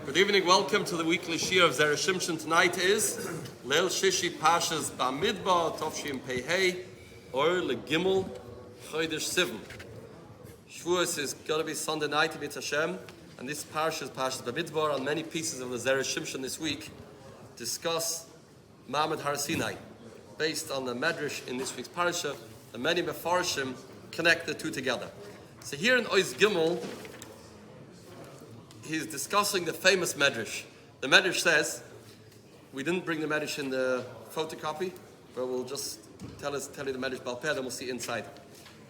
Good evening, welcome to the weekly Shiur of Zera Shimshon. Tonight is Leil Shishi Pasha's Bamidbar, Tovshim Pei or Le Gimel Chodesh Sivan. Shavuos is going to be Sunday night, B'Yit Hashem, and this Parsha is Pasha's Bamidbar. On many pieces of the Zera Shimshon this week discuss Ma'amad Har Sinai, based on the Medrash in this week's Parsha, and many Mefarshim connect the two together. So here in Ois Gimel, he's discussing the famous Medrash. The Medrash says, we didn't bring the Medrash in the photocopy, but we'll just tell you the Medrash Balpeh, then we'll see inside.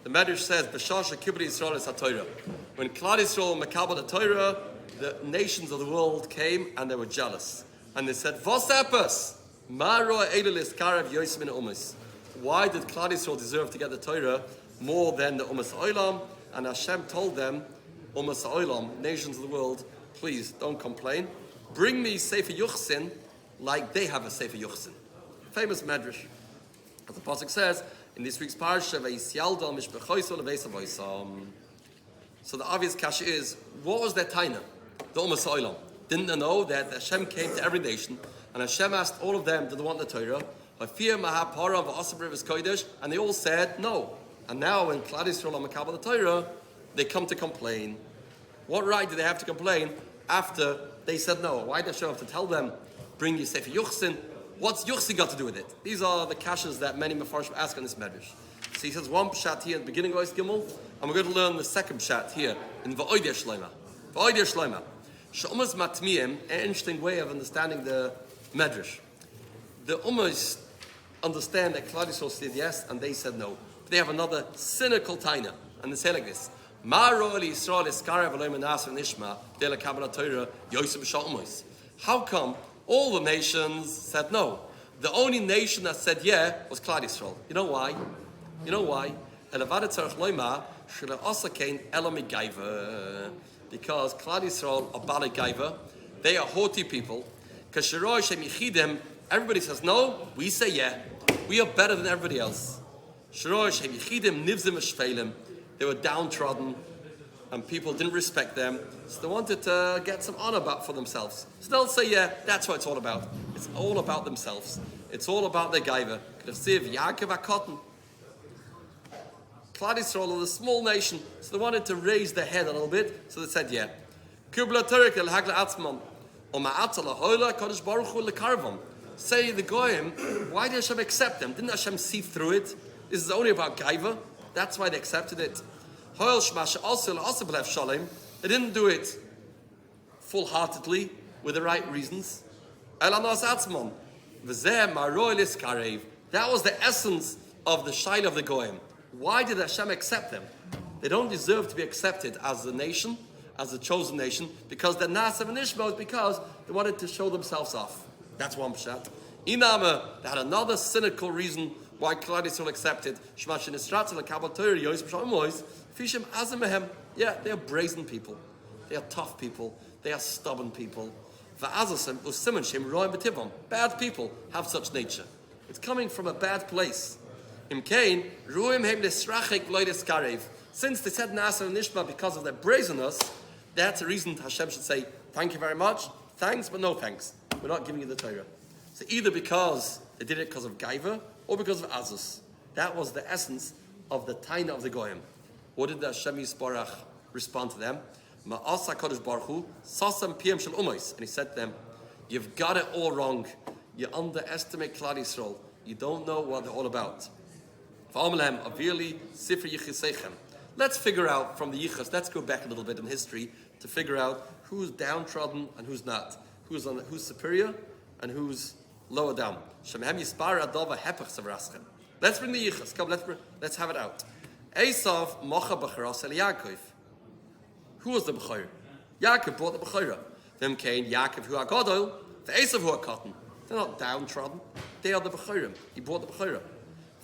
The Medrash says, B'shasha Kibbutz Yisrael es HaTorah. When Klal Yisrael Makabel the Torah, the nations of the world came and they were jealous. And they said, Vos epis, ma roa eilis karev yosim min umas. Why did Klal Yisrael deserve to get the Torah more than the Umas Olam? And Hashem told them, Umas Olam, nations of the world, please don't complain. Bring me Sefer Yuchsin like they have a Sefer Yuchsin. Famous Medrash. As the Pasuk says, in this week's Parsha, so the obvious kasha is, what was their taina? The Umas Olam. Didn't they know that Hashem came to every nation, and Hashem asked all of them, did they want the Torah? And they all said no. And now when Klal Yisrael are Makabel the Torah, they come to complain. What right do they have to complain after they said no? Why did Hashem have to tell them, bring you Sefer Yuchsin? What's Yuchsin got to do with it? These are the kashas that many Mefarshim ask on this Medrash. So he says one pshat here at the beginning of Ois Gimel, and we're going to learn the second pshat here in V'oideh Shloima. V'oideh Shloima. She'umas matmiyim, an interesting way of understanding the Medrash. The Umas understand that Klal Yisrael said yes, and they said no. But they have another cynical taina, and they say like this. How come all the nations said no? The only nation that said yeah was Klal Yisrael. You know why? Because Klal Yisrael are Baalei Gaiva, they are haughty people. Everybody says no, we say yeah. We are better than everybody else. They were downtrodden, and people didn't respect them, so they wanted to get some honor back for themselves. So they'll say, yeah, that's what it's all about. It's all about themselves. It's all about their gaiva. Klal Yisrael are the small nation, so they wanted to raise their head a little bit, so they said, yeah. Say the Goyim, why did Hashem accept them? Didn't Hashem see through it? This is only about gaiva. That's why they accepted it. They didn't do it full-heartedly with the right reasons. That was the essence of the shaila of the Goyim. Why did Hashem accept them? They don't deserve to be accepted as a nation, as a chosen nation, because they're Nasav and Ishmael, because they wanted to show themselves off. That's one pshat. Inama, they had another cynical reason why Klal Yisrael accepted. Yeah, they are brazen people. They are tough people. They are stubborn people. Bad people have such nature. It's coming from a bad place. Since they said Nasa and Nishma because of their brazenness, that's a reason Hashem should say, thank you very much, thanks, but no thanks. We're not giving you the Torah. So either because they did it because of Gaiva, or because of Azus. That was the essence of the Taina of the Goyim. What did the Hashem Yisbarach respond to them? Ma'asa Kodesh Baruch Hu, Sasam Piyam Shel Umais. And he said to them, you've got it all wrong. You underestimate Klal Yisrael. You don't know what they're all about. Let's figure out from the Yichas, let's go back a little bit in history to figure out who's downtrodden and who's not. Who's superior and who's lower down. Let's bring the Yichas. Come, let's have it out. Esav mocha b'charas el Yaakov. Who was the b'chayr? Yaakov brought the b'chayra. Them came Yaakov who are gadol, the Esav who are cotton. They're not downtrodden. They are the b'chayrim. He brought the b'chayra.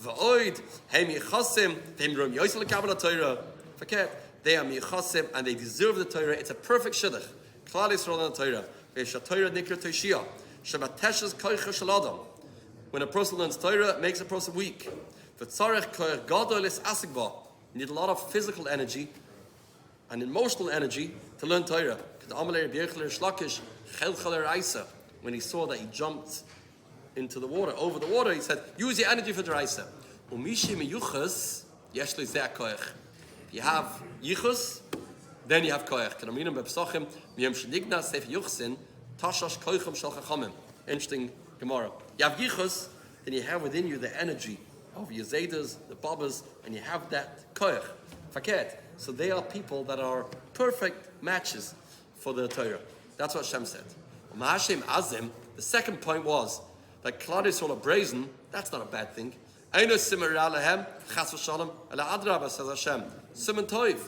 V'oid heim yichasim v'hem rom yosel l'kabel Torah. Forget, they are yichasim and they deserve the Torah. It's a perfect shidduch. Klal Yisrael and the Torah. V'esha Torah nikra toshia. Shemateshes koicha shel adam. When a person learns Torah, it makes a person weak. You need a lot of physical energy and emotional energy to learn Torah. When he saw that he jumped into the water, over the water, he said, use your energy for Deraisa. If you have yichus, then you have koyach. Interesting Gemara. You have yichus, then you have within you the energy of your zedas, the babas, and you have that koyach. Faket. So they are people that are perfect matches for the Torah. That's what Hashem said. The second point was that Klal Yisrael are brazen. That's not a bad thing. Says Hashem. Simon Toiv.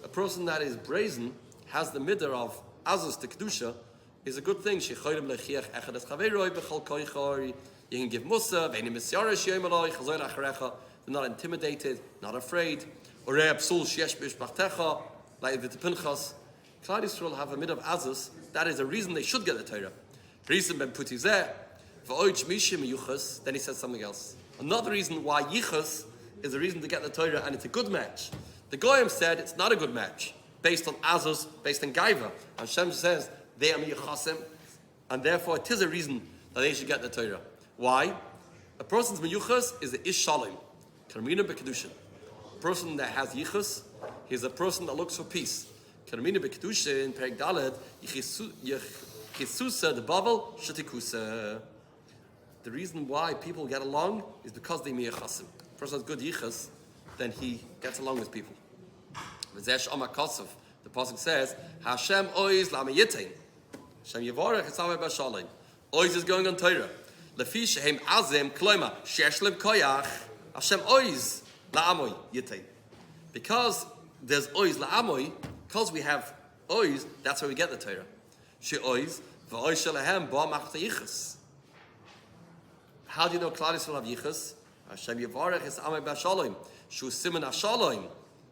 A person that is brazen has the midah of Azus to Kedusha is a good thing. You can give Musa, they're not intimidated, not afraid. Like the Pinchas, Klal Yisrael have a midah of Azus. That is a reason they should get the Torah. Then he says something else. Another reason why Yichus is a reason to get the Torah, and it's a good match. The Goyim said it's not a good match, based on Azus, based on Gaiva. And Hashem says, they are Miyachasim, and therefore it is a reason that they should get the Torah. Why? A person's Miyuchas is the Ish Shalim, Karmina B'Kedushin. A person that has Yichus, he's a person that looks for peace. Karmina B'Kedushin, Perek Daled, Yechisusa, the Bavel, Shetikusa. The reason why people get along is because they miyachasim. If a person has good yichas, then he gets along with people. The pasuk says, Hashem oiz la'amayitein. Hashem yevorech etzaveh b'shalom. Oiz is going on Torah. Lefi shehem azim kloima shesh lem koyach. Hashem oiz la'amoy yitein. Because there's oiz la'amoy, because we have oiz, that's where we get the Torah. She oiz v'oiz shelehem ba machta yichas. How do you know Klal Yisrael have yichus? Hashem Yevarech is Amei B'Shalom. Shu Siman Hashalom.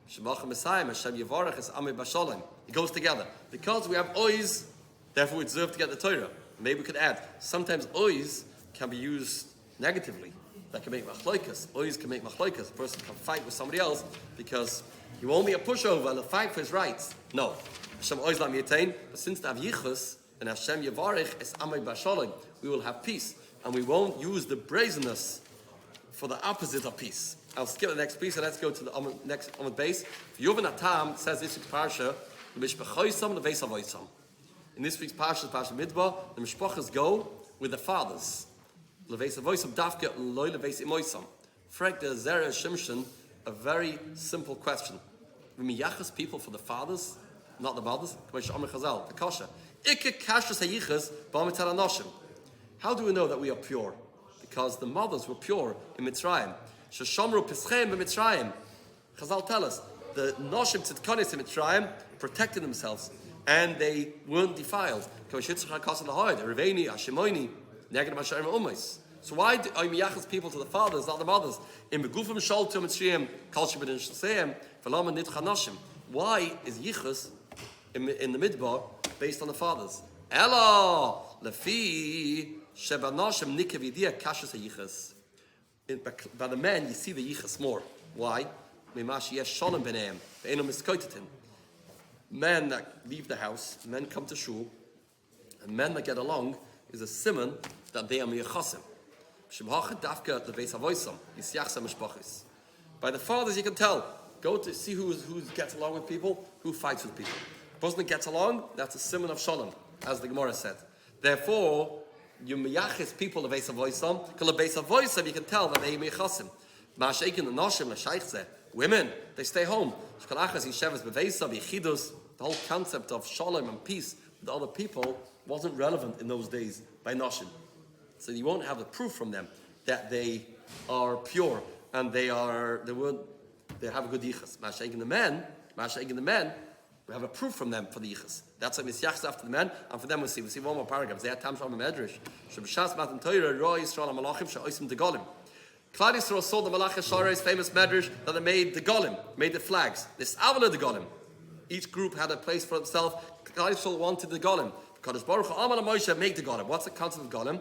Shemach Messiah. Hashem Yevarech is Amei B'Shalom. It goes together. Because we have ois, therefore we deserve to get the Torah. Maybe we could add, sometimes ois can be used negatively. That can make machloikas. Ois can make machloikas. A person can fight with somebody else because he won't be a pushover and a fight for his rights. No. Hashem ois lam yitain. But since they have yichus, and Hashem Yevarech is Amei B'Shalom, we will have peace. And we won't use the brazenness for the opposite of peace. I'll skip the next piece and let's go to the next Beis. Yovan Atam says this week's Parsha, in this week's Parsha, Bamidbar, the Mishpachas go with the fathers. Frank, the Zera Shimshon, a very simple question. We miyachas people for the fathers, not the mothers. The kasha. How do we know that we are pure? Because the mothers were pure in Mitzrayim. Sheshamru pischem b'Mitzrayim. Chazal tell us the noshim tzidkonis in Mitzrayim protected themselves and they weren't defiled. So why are miyachas people to the fathers, not the mothers? In begufim sholto Mitzrayim kol shebedin shesayim v'lama nitcha noshim. Why is yichus in the midbar based on the fathers? Ella lefi. By the men, you see the yichas more. Why? Men that leave the house, men come to shul, and men that get along is a simon that they are miyachasim. By the fathers, you can tell. Go to see who gets along with people, who fights with people. The person that gets along, that's a simon of shalom, as the Gemara said. Therefore, you miyachis people of Beis Avoisam, because of Beis Avoisam you can tell that they miyachasim. Ma'ashekin the noshim l'shaychzeh. Women, they stay home. The whole concept of shalom and peace with other people wasn't relevant in those days by noshim. So you won't have the proof from them that they are pure and they have a good yichas. Ma'ashekin the men, we have a proof from them for the yichas. That's why misyachs after the men, and for them we see one more paragraph. They had tam sham Medrash. Shebshas matan Torah ro Yisrael malachim she'osim de golim. Klal Yisrael saw the Malach Shoavei's famous Medrash that they made the golim, made the flags. This avla the golim. Each group had a place for itself. Klal Yisrael wanted the golim. Because Baruch Amal Moshe make the golim. What's the concept of golim?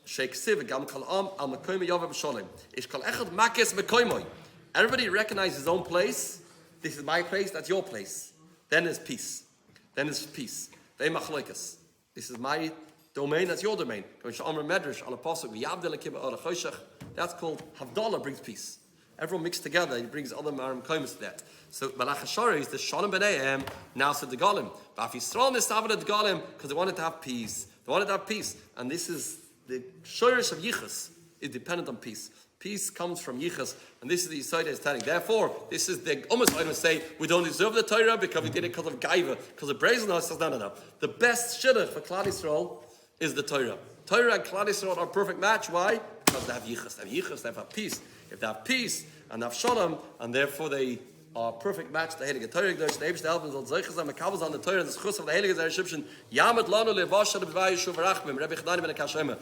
Sheikh Siv gam kol am al mekoyim yavav b'sholim. Ish kol echad makes mekoyimoy. Everybody recognizes his own place. This is my place. That's your place. Then there's peace. then it's peace. This is my domain, that's your domain. That's called Havdalah, brings peace. Everyone mixed together, he brings other Marim Koimus to that. So Malach HaShara is the Shalom B'neihem, now said the Golim. But if Yisrael Nistaved the Golim, because they wanted to have peace. They wanted to have peace. And this is the Shoirish of Yichus, is dependent on peace. Peace comes from Yichus, and this is the Yisrael is telling. Therefore, this is the almost I would say we don't deserve the Torah because we did it because of Gaiva, because of brazenness. No. The best shidduch for Klal Yisrael is the Torah. Torah and Klal Yisrael are a perfect match. Why? Because they have Yichus. They have Yichus, they have peace. If they have peace and they have Shalom, and therefore they are a perfect match. The Heilige Torah, the Eibste help uns und solche Sachen, Kabels on the Torah, and the Schuss of the Heilige Zera Shimshon, Yamet Lanu Levasha B'vayishu V'rachmim, Rebbe Chadani Ben Akashema.